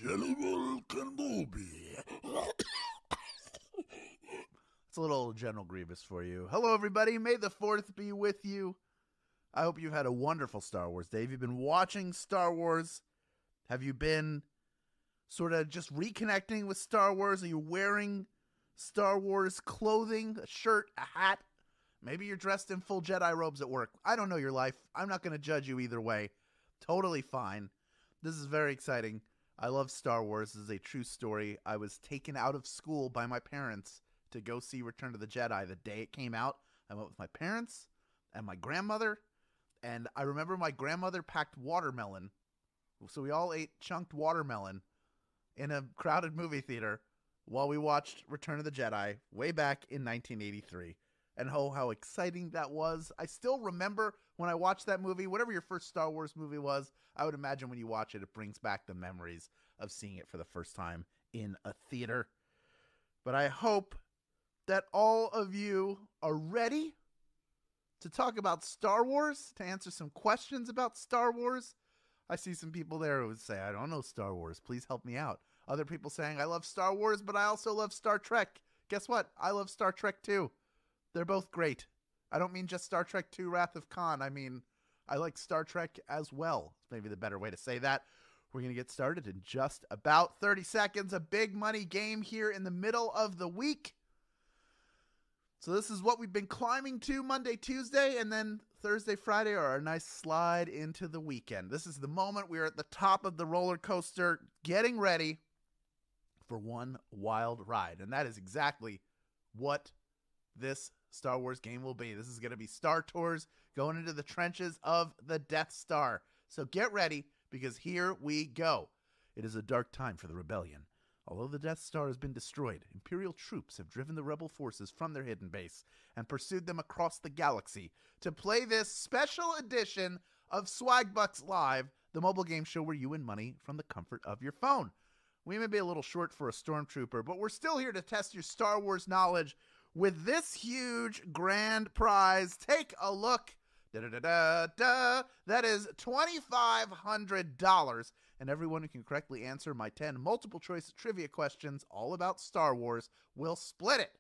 General Kenobi. It's a little General Grievous for you. Hello, everybody. May the 4th be with you. I hope you've had a wonderful Star Wars day. Have you been watching Star Wars? Have you been sort of just reconnecting with Star Wars? Are you wearing Star Wars clothing, a shirt, a hat? Maybe you're dressed in full Jedi robes at work. I don't know your life. I'm not going to judge you either way. Totally fine. This is very exciting. I love Star Wars. This is a true story. I was taken out of school by my parents to go see Return of the Jedi the day it came out. I went with my parents and my grandmother. And I remember my grandmother packed watermelon. So we all ate chunked watermelon in a crowded movie theater while we watched Return of the Jedi way back in 1983. And oh, how exciting that was. I still remember when I watched that movie, whatever your first Star Wars movie was, I would imagine when you watch it, it brings back the memories of seeing it for the first time in a theater. But I hope that all of you are ready to talk about Star Wars, to answer some questions about Star Wars. I see some people there who would say, I don't know Star Wars. Please help me out. Other people saying, I love Star Wars, but I also love Star Trek. Guess what? I love Star Trek too. They're both great. I don't mean just Star Trek II Wrath of Khan. I mean, I like Star Trek as well. Maybe the better way to say that. We're going to get started in just about 30 seconds. A big money game here in the middle of the week. So this is what we've been climbing to Monday, Tuesday, and then Thursday, Friday are our nice slide into the weekend. This is the moment we are at the top of the roller coaster getting ready for one wild ride. And that is exactly what this Star Wars game will be. This is going to be Star Tours going into the trenches of the Death Star. So get ready, because here we go. It is a dark time for the rebellion. Although the Death Star has been destroyed, Imperial troops have driven the rebel forces from their hidden base and pursued them across the galaxy to play this special edition of Swagbucks Live, the mobile game show where you win money from the comfort of your phone. We may be a little short for a stormtrooper, but we're still here to test your Star Wars knowledge with this huge grand prize. Take a look. That is $2,500. And everyone who can correctly answer my 10 multiple choice trivia questions all about Star Wars will split it.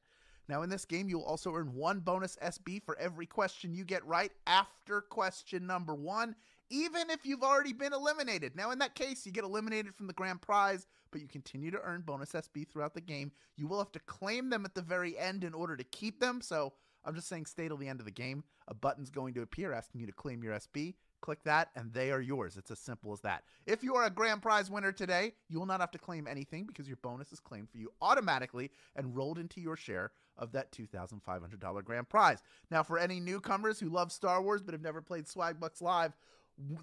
Now, in this game, you'll also earn 1 bonus SB for every question you get right after question number 1, even if you've already been eliminated. Now, in that case, you get eliminated from the grand prize, but you continue to earn bonus SB throughout the game. You will have to claim them at the very end in order to keep them. So I'm just saying stay till the end of the game. A button's going to appear asking you to claim your SB. Click that, and they are yours. It's as simple as that. If you are a grand prize winner today, you will not have to claim anything because your bonus is claimed for you automatically and rolled into your share of that $2,500 grand prize. Now, for any newcomers who love Star Wars but have never played Swagbucks Live,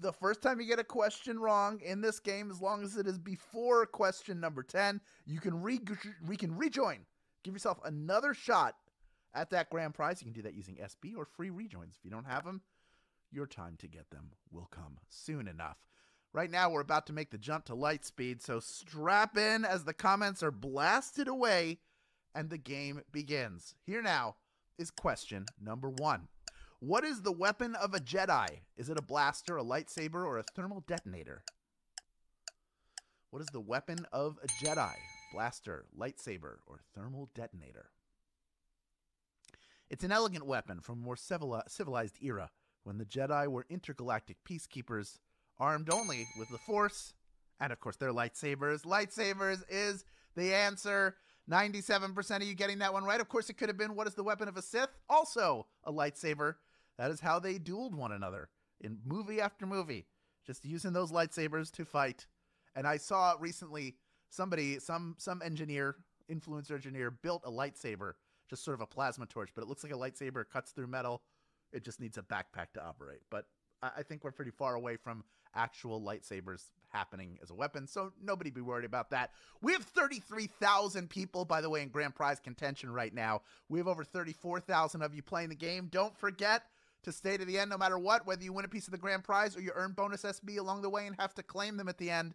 the first time you get a question wrong in this game, as long as it is before question number 10, you can rejoin. Give yourself another shot at that grand prize. You can do that using SB or free rejoins. If you don't have them, your time to get them will come soon enough. Right now, we're about to make the jump to light speed, so strap in as the comments are blasted away and the game begins. Here now is question number 1. What is the weapon of a Jedi? Is it a blaster, a lightsaber, or a thermal detonator? What is the weapon of a Jedi? Blaster, lightsaber, or thermal detonator? It's an elegant weapon from a more civilized era, when the Jedi were intergalactic peacekeepers, armed only with the Force, and of course their lightsabers. Lightsabers is the answer. 97% of you getting that one right. Of course, it could have been, what is the weapon of a Sith? Also a lightsaber. That is how they dueled one another in movie after movie, just using those lightsabers to fight. And I saw recently somebody, some engineer, influencer engineer, built a lightsaber, just sort of a plasma torch, but it looks like a lightsaber, cuts through metal. It just needs a backpack to operate. But I think we're pretty far away from actual lightsabers happening as a weapon, so nobody be worried about that. We have 33,000 people, by the way, in grand prize contention right now. We have over 34,000 of you playing the game. Don't forget to stay to the end no matter what, whether you win a piece of the grand prize or you earn bonus SB along the way and have to claim them at the end.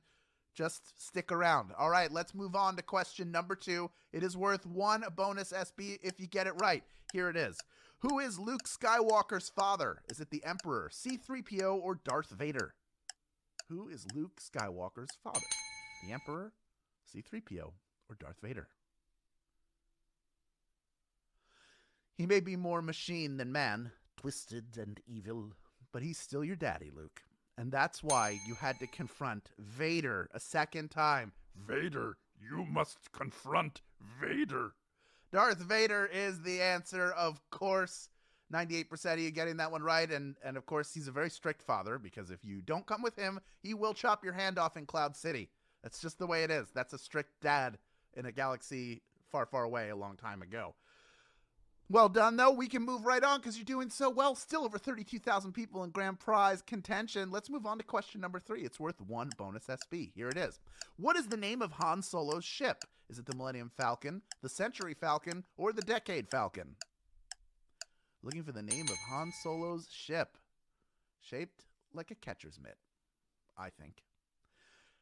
Just stick around. All right, let's move on to question number 2. It is worth 1 bonus SB if you get it right. Here it is. Who is Luke Skywalker's father? Is it the Emperor, C-3PO, or Darth Vader? Who is Luke Skywalker's father? the Emperor, C-3PO, or Darth Vader? He may be more machine than man, twisted and evil, but he's still your daddy, Luke. And that's why you had to confront Vader a second time. Vader, you must confront Vader. Darth Vader is the answer, of course. 98% of you getting that one right. And of course, he's a very strict father, because if you don't come with him, he will chop your hand off in Cloud City. That's just the way it is. That's a strict dad in a galaxy far, far away a long time ago. Well done, though. We can move right on because you're doing so well. Still over 32,000 people in grand prize contention. Let's move on to question number 3. It's worth 1 bonus SB. Here it is. What is the name of Han Solo's ship? Is it the Millennium Falcon, the Century Falcon, or the Decade Falcon? Looking for the name of Han Solo's ship. Shaped like a catcher's mitt, I think.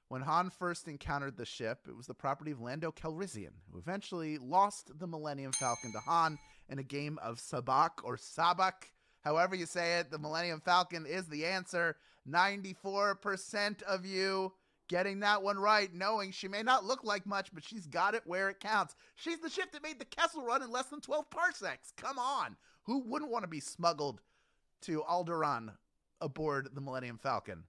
When Han first encountered the ship, it was the property of Lando Calrissian, who eventually lost the Millennium Falcon to Han in a game of sabak or sabak. However you say it, the Millennium Falcon is the answer. 94% of you getting that one right, knowing she may not look like much, but she's got it where it counts. She's the ship that made the Kessel Run in less than 12 parsecs. Come on. Who wouldn't want to be smuggled to Alderaan aboard the Millennium Falcon?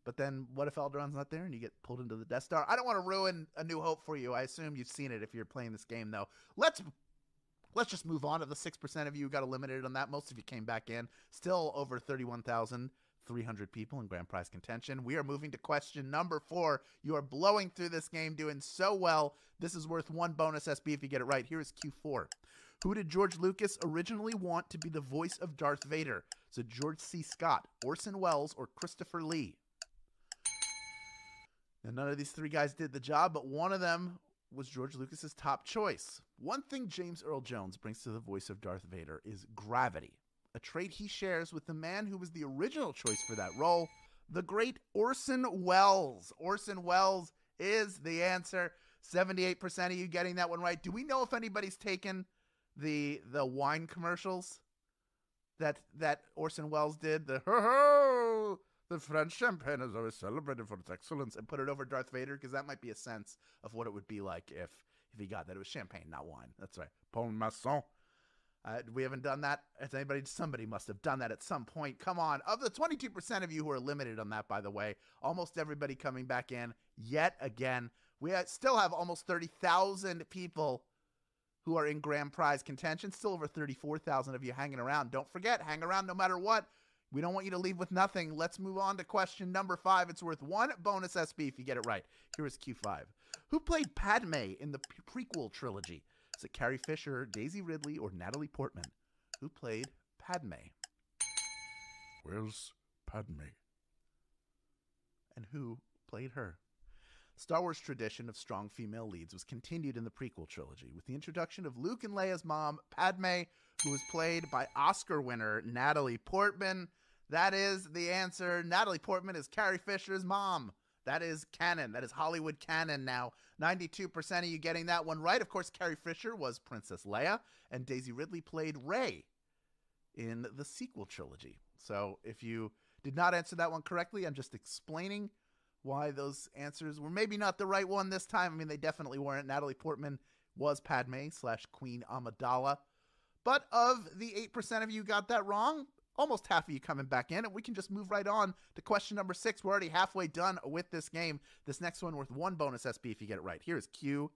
But then what if Alderaan's not there and you get pulled into the Death Star? I don't want to ruin A New Hope for you. I assume you've seen it if you're playing this game, though. Let's just move on to the 6% of you who got eliminated on that. Most of you came back in. Still over 31,300 people in grand prize contention. We are moving to question number 4. You are blowing through this game, doing so well. This is worth 1 bonus SB if you get it right. Here is Q4. Who did George Lucas originally want to be the voice of Darth Vader? Is it George C. Scott, Orson Welles, or Christopher Lee? Now, none of these 3 guys did the job, but one of them was George Lucas's top choice. One thing James Earl Jones brings to the voice of Darth Vader is gravity, a trait he shares with the man who was the original choice for that role, the great Orson Welles. Orson Welles is the answer. 78% of you getting that one right. Do we know if anybody's taken the wine commercials that Orson Welles did? The ho-ho! The French champagne is always celebrated for its excellence, and put it over Darth Vader, because that might be a sense of what it would be like if he got that. It was champagne, not wine. That's right. Bon Masson. We haven't done that. Somebody must have done that at some point. Come on. Of the 22% of you who are limited on that, by the way, almost everybody coming back in yet again. We still have almost 30,000 people who are in grand prize contention. Still over 34,000 of you hanging around. Don't forget, hang around no matter what. We don't want you to leave with nothing. Let's move on to question number 5. It's worth 1 bonus SB if you get it right. Here is Q5. Who played Padme in the prequel trilogy? Is it Carrie Fisher, Daisy Ridley, or Natalie Portman? Who played Padme? Where's Padme? And who played her? Star Wars tradition of strong female leads was continued in the prequel trilogy with the introduction of Luke and Leia's mom, Padme, who was played by Oscar winner Natalie Portman. That is the answer. Natalie Portman is Carrie Fisher's mom. That is canon. That is Hollywood canon now. 92% of you getting that one right. Of course, Carrie Fisher was Princess Leia, and Daisy Ridley played Rey in the sequel trilogy. So if you did not answer that one correctly, I'm just explaining why those answers were maybe not the right one this time. I mean, they definitely weren't. Natalie Portman was Padme / Queen Amidala. But of the 8% of you who got that wrong, almost half of you coming back in, and we can just move right on to question number 6. We're already halfway done with this game. This next one worth 1 bonus SB if you get it right. Here is Q6.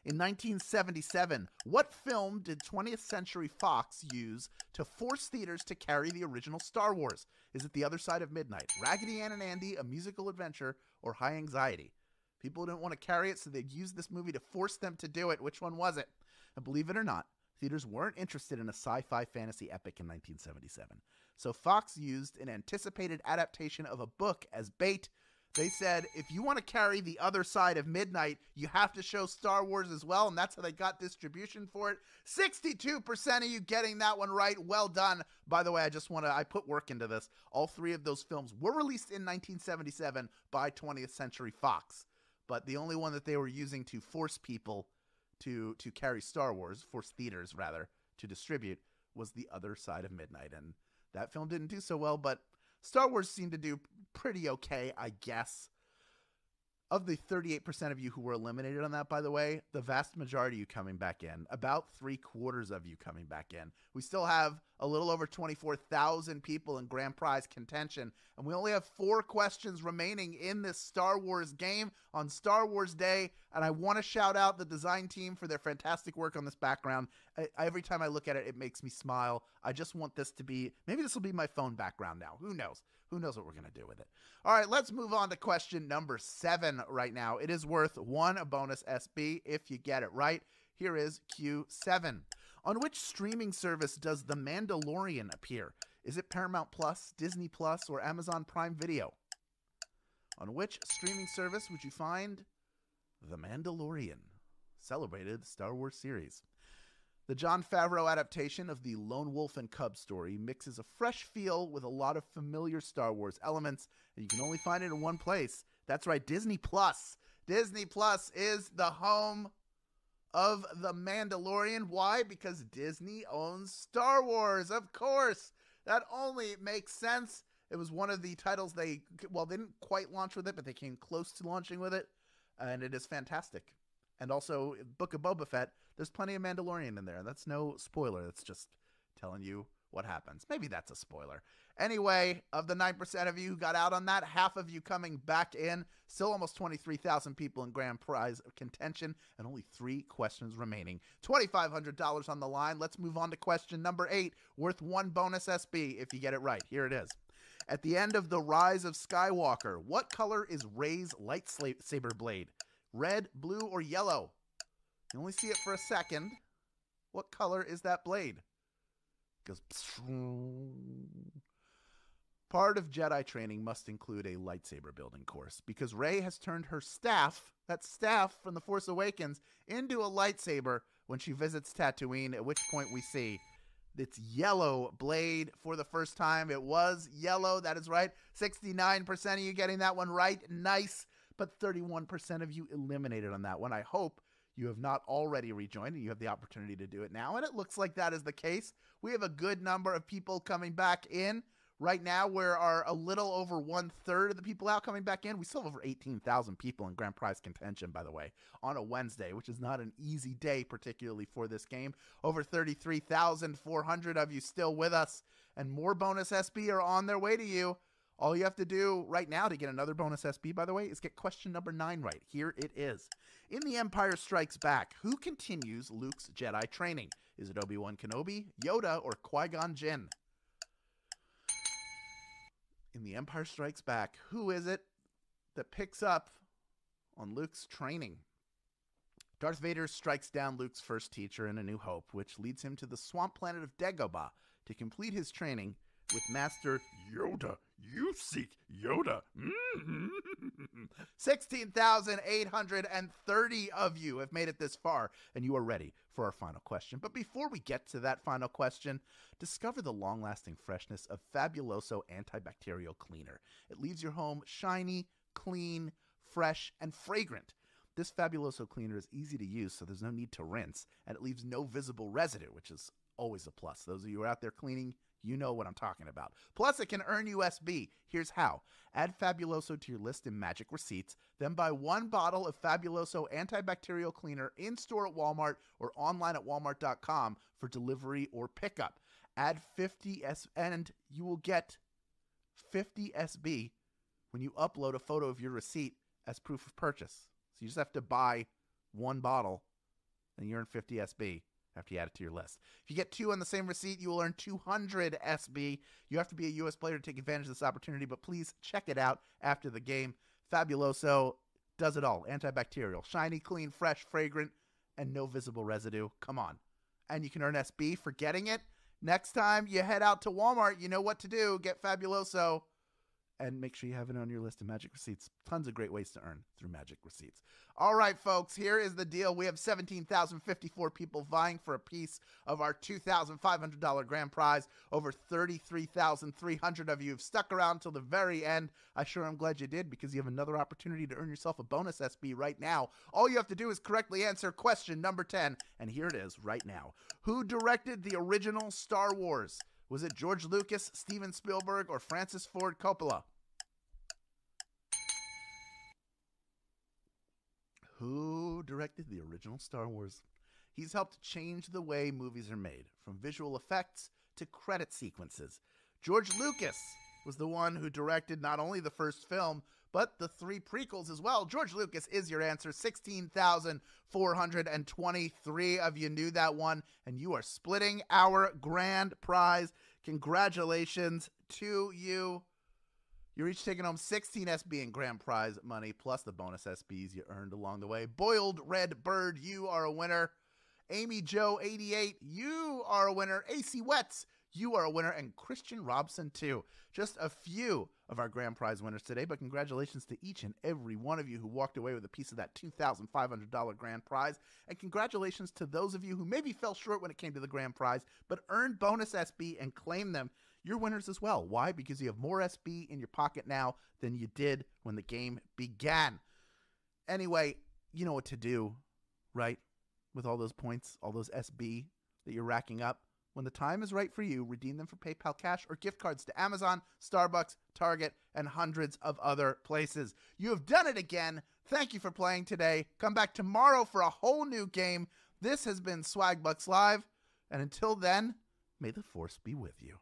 In 1977, what film did 20th Century Fox use to force theaters to carry the original Star Wars? Is it The Other Side of Midnight, Raggedy Ann and Andy, A Musical Adventure, or High Anxiety? People didn't want to carry it, so they'd use this movie to force them to do it. Which one was it? And believe it or not, theaters weren't interested in a sci-fi fantasy epic in 1977. So Fox used an anticipated adaptation of a book as bait. They said, if you want to carry The Other Side of Midnight, you have to show Star Wars as well, and that's how they got distribution for it. 62% of you getting that one right. Well done. By the way, I put work into this. All 3 of those films were released in 1977 by 20th Century Fox, but the only one that they were using to force people to carry Star Wars, force theaters rather, to distribute, was The Other Side of Midnight, and that film didn't do so well, but Star Wars seemed to do pretty okay, I guess. Of the 38% of you who were eliminated on that, by the way, the vast majority of you coming back in, about 3/4 of you coming back in. We still have a little over 24,000 people in grand prize contention, and we only have 4 questions remaining in this Star Wars game on Star Wars Day, and I want to shout out the design team for their fantastic work on this background. Every time I look at it, it makes me smile. I just want this to be, maybe this will be my phone background now. Who knows? Who knows what we're going to do with it? All right, let's move on to question number 7 right now. It is worth 1 bonus SB if you get it right. Here is Q7. On which streaming service does The Mandalorian appear? Is it Paramount Plus, Disney Plus, or Amazon Prime Video? On which streaming service would you find The Mandalorian? Celebrated Star Wars series. The Jon Favreau adaptation of the Lone Wolf and Cub story mixes a fresh feel with a lot of familiar Star Wars elements, and you can only find it in one place. That's right, Disney Plus. Disney Plus is the home of The Mandalorian. Why? Because Disney owns Star Wars, of course. That only makes sense. It was one of the titles they didn't quite launch with it, but they came close to launching with it, and it is fantastic. And also, Book of Boba Fett, there's plenty of Mandalorian in there. That's no spoiler. That's just telling you what happens. Maybe that's a spoiler. Anyway, of the 9% of you who got out on that, half of you coming back in. Still almost 23,000 people in grand prize contention, and only 3 questions remaining. $2,500 on the line. Let's move on to question number 8, worth 1 bonus SB if you get it right. Here it is. At the end of The Rise of Skywalker, what color is Rey's lightsaber blade? Red, blue, or yellow? You only see it for a second. What color is that blade? It goes. Part of Jedi training must include a lightsaber building course because Rey has turned her staff, that staff from The Force Awakens, into a lightsaber when she visits Tatooine, at which point we see its yellow blade for the first time. It was yellow. That is right. 69% of you getting that one right. Nice. But 31% of you eliminated on that one. I hope you have not already rejoined and you have the opportunity to do it now. And it looks like that is the case. We have a good number of people coming back in. Right now, we are a little over 1/3 of the people out coming back in. We still have over 18,000 people in grand prize contention, by the way, on a Wednesday, which is not an easy day, particularly for this game. Over 33,400 of you still with us, and more bonus SB are on their way to you. All you have to do right now to get another bonus SB, by the way, is get question number 9 right. Here it is. In The Empire Strikes Back, who continues Luke's Jedi training? Is it Obi-Wan Kenobi, Yoda, or Qui-Gon Jinn? In The Empire Strikes Back, who is it that picks up on Luke's training? Darth Vader strikes down Luke's first teacher in A New Hope, which leads him to the swamp planet of Dagobah to complete his training with Master Yoda. You seek Yoda. 16,830 of you have made it this far, and you are ready for our final question. But before we get to that final question, discover the long-lasting freshness of Fabuloso Antibacterial Cleaner. It leaves your home shiny, clean, fresh, and fragrant. This Fabuloso cleaner is easy to use, so there's no need to rinse, and it leaves no visible residue, which is always a plus. Those of you who are out there cleaning, you know what I'm talking about. Plus, it can earn USB. Here's how. Add Fabuloso to your list in Magic Receipts, then buy 1 bottle of Fabuloso Antibacterial Cleaner in-store at Walmart or online at walmart.com for delivery or pickup. Add 50 and you will get 50 SB when you upload a photo of your receipt as proof of purchase. So you just have to buy 1 bottle and you earn 50 SB. After you add it to your list. If you get 2 on the same receipt, you will earn 200 SB. You have to be a U.S. player to take advantage of this opportunity, but please check it out after the game. Fabuloso does it all. Antibacterial, shiny, clean, fresh, fragrant, and no visible residue. Come on. And you can earn SB for getting it. Next time you head out to Walmart, you know what to do. Get Fabuloso. And make sure you have it on your list of Magic Receipts. Tons of great ways to earn through Magic Receipts. All right, folks, here is the deal. We have 17,054 people vying for a piece of our $2,500 grand prize. Over 33,300 of you have stuck around till the very end. I sure am glad you did, because you have another opportunity to earn yourself a bonus SB right now. All you have to do is correctly answer question number 10, and here it is right now. Who directed the original Star Wars? Was it George Lucas, Steven Spielberg, or Francis Ford Coppola? who directed the original Star Wars. He's helped change the way movies are made, from visual effects to credit sequences. George Lucas was the one who directed not only the first film, but the 3 prequels as well. George Lucas is your answer. 16,423 of you knew that one, and you are splitting our grand prize. Congratulations to you. You're each taking home 16 SB in grand prize money, plus the bonus SBs you earned along the way. Boiled Red Bird, you are a winner. Amy Joe 88, you are a winner. AC Wets, you are a winner. And Christian Robson, too. Just a few of our grand prize winners today, but congratulations to each and every one of you who walked away with a piece of that $2,500 grand prize. And congratulations to those of you who maybe fell short when it came to the grand prize, but earned bonus SB and claimed them. You're winners as well. Why? Because you have more SB in your pocket now than you did when the game began. Anyway, you know what to do, right? With all those points, all those SB that you're racking up. When the time is right for you, redeem them for PayPal cash or gift cards to Amazon, Starbucks, Target, and hundreds of other places. You have done it again. Thank you for playing today. Come back tomorrow for a whole new game. This has been Swagbucks Live. And until then, may the force be with you.